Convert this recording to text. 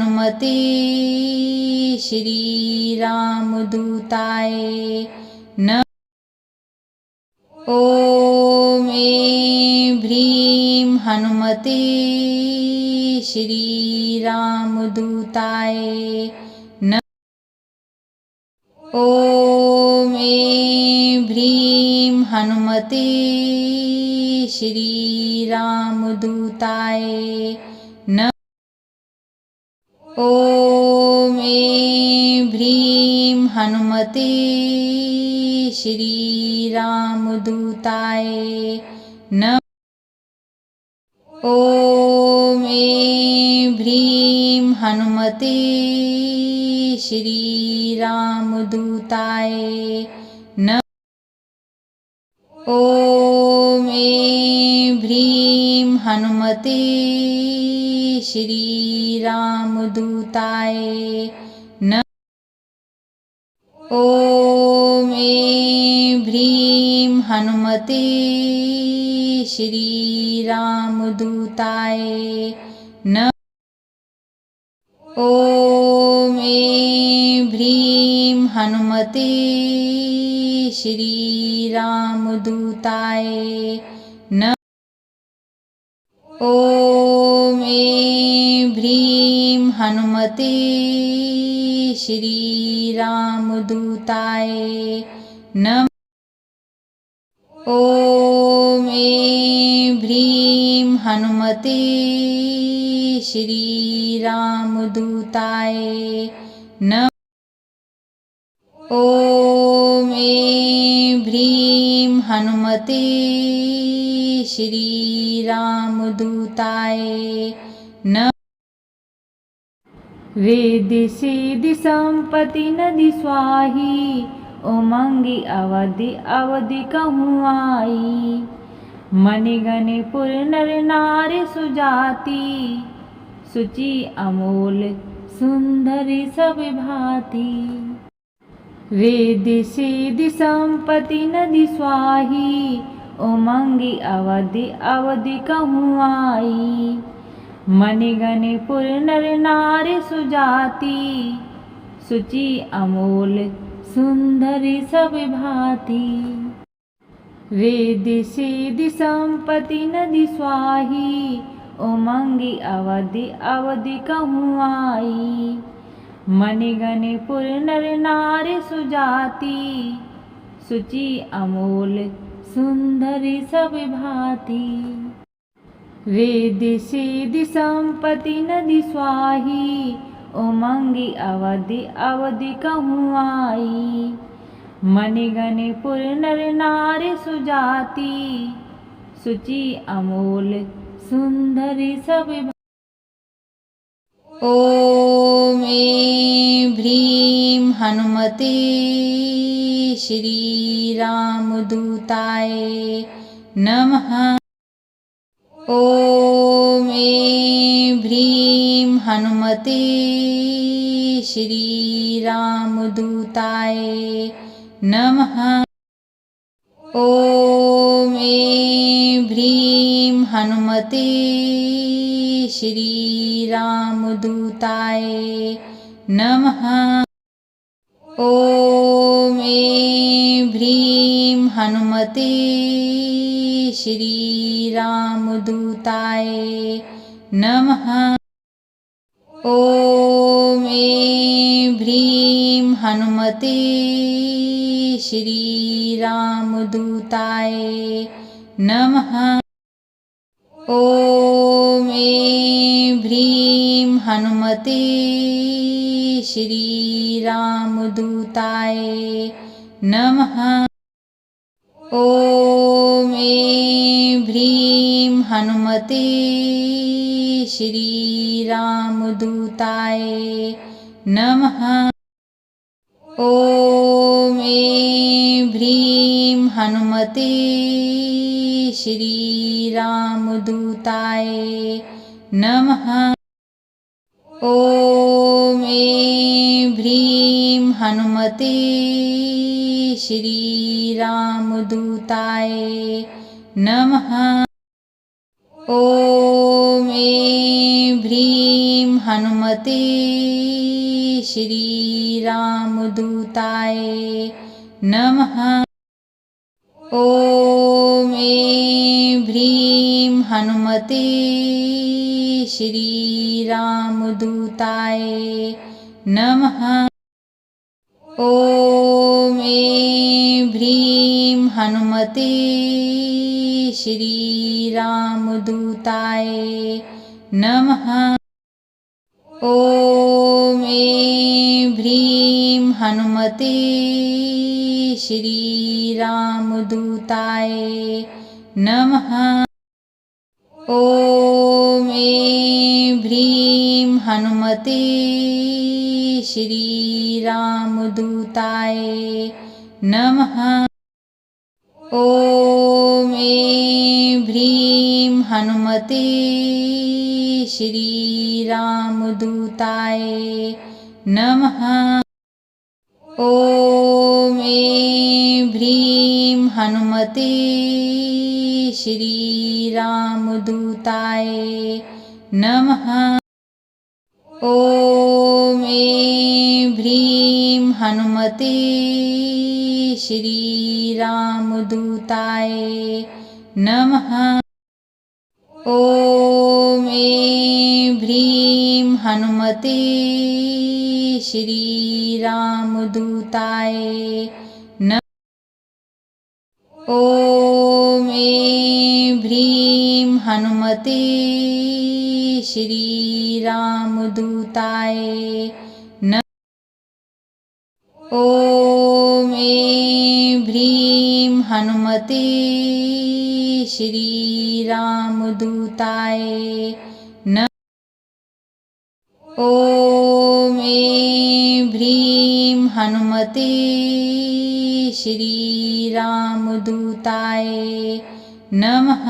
हनुमते श्री रामदूताय नमः। ॐ ऐं ह्रीं हनुमते श्री रामदूताय नमः। ॐ ऐं ह्रीं हनुमते श्री रामदूताय नमः। ॐ ऐं ह्रीं हनुमते श्री रामदूताय नमः। ॐ ऐं ह्रीं हनुमते श्री रामदूताय नमः। ॐ ऐं ह्रीं हनुमते श्री रामदूताय नमः। ॐ ऐं ह्रीं हनुमते श्री रामदूताय नमः। ॐ ऐं ह्रीं हनुमते श्री रामदूताय नमः। ॐ ऐं ह्रीं हनुमते श्री रामदूताय नमः। ॐ ऐं ह्रीं हनुमते श्री रामदूताय नमः। ॐ ऐं ह्रीं हनुमते श्री रामदूताय नमः। रिद्धि सिद्धि संपत्ति नदी स्वाही उमंगी अवधि अवधि कहूँ आई। मणिगणि पुर नर नारी सुजाति सुचि अमोल सुंदरी सब भांति। रिद्धि सिद्धि संपत्ति नदी स्वाही उमंगी अवधि अवधि कहूँ आई। मणिगणि पुर नर नारी सुजाति सुचि अमोल सुंदरी सब भांति। रिद्धि सिद्धि संपत्ति नदी स्वाही उमंगी अवधि अवधि कहूँ आई। मणिगणि पुर नर नारी सुजाति सुचि अमोल सुंदरी सब भांति। रिद्धि सिद्धि संपत्ति नदी स्वाही उमंगी अवधि अवधि कहूँ आई। मणिगणि पुर नर नारी सुजाति सुचि अमोल सुंदरी सब। ॐ ऐं ह्रीं हनुमते श्री रामदूताय नमः। ॐ ऐं ह्रीं हनुमते श्री रामदूताय नमः। ॐ ऐं ह्रीं हनुमते श्री रामदूताय नमः। ॐ ऐं ह्रीं हनुमते श्री रामदूताय नमः। ॐ ऐं ह्रीं हनुमते श्री रामदूताय नमः। ॐ ऐं ह्रीं हनुमते श्री रामदूताय नमः। ॐ ऐं ह्रीं हनुमते श्री रामदूताय नमः। ॐ ऐं ह्रीं हनुमते श्री रामदूताय नमः। ॐ ऐं ह्रीं हनुमते श्री रामदूताय नमः। ॐ ऐं ह्रीं हनुमते श्री रामदूताय नमः। ॐ ऐं ह्रीं हनुमते श्री रामदूताय नमः। ॐ ऐं ह्रीं हनुमते श्री रामदूताय नमः। ॐ ऐं ह्रीं हनुमते श्री रामदूताय नमः। ॐ ऐं ह्रीं हनुमते श्री रामदूताय नमः। ॐ ऐं ह्रीं हनुमते श्री रामदूताय नमः। ॐ ऐं ह्रीं हनुमते श्री रामदूताय नमः। ॐ ऐं ह्रीं हनुमते श्री रामदूताय नमः। ॐ ऐं ह्रीं हनुमते श्री रामदूताय नमः। ॐ ऐं ह्रीं हनुमते श्री रामदूताय नमः। ॐ ऐं ह्रीं हनुमते श्री रामदूताय नमः। ॐ ऐं ह्रीं हनुमते श्री रामदूताय नमः।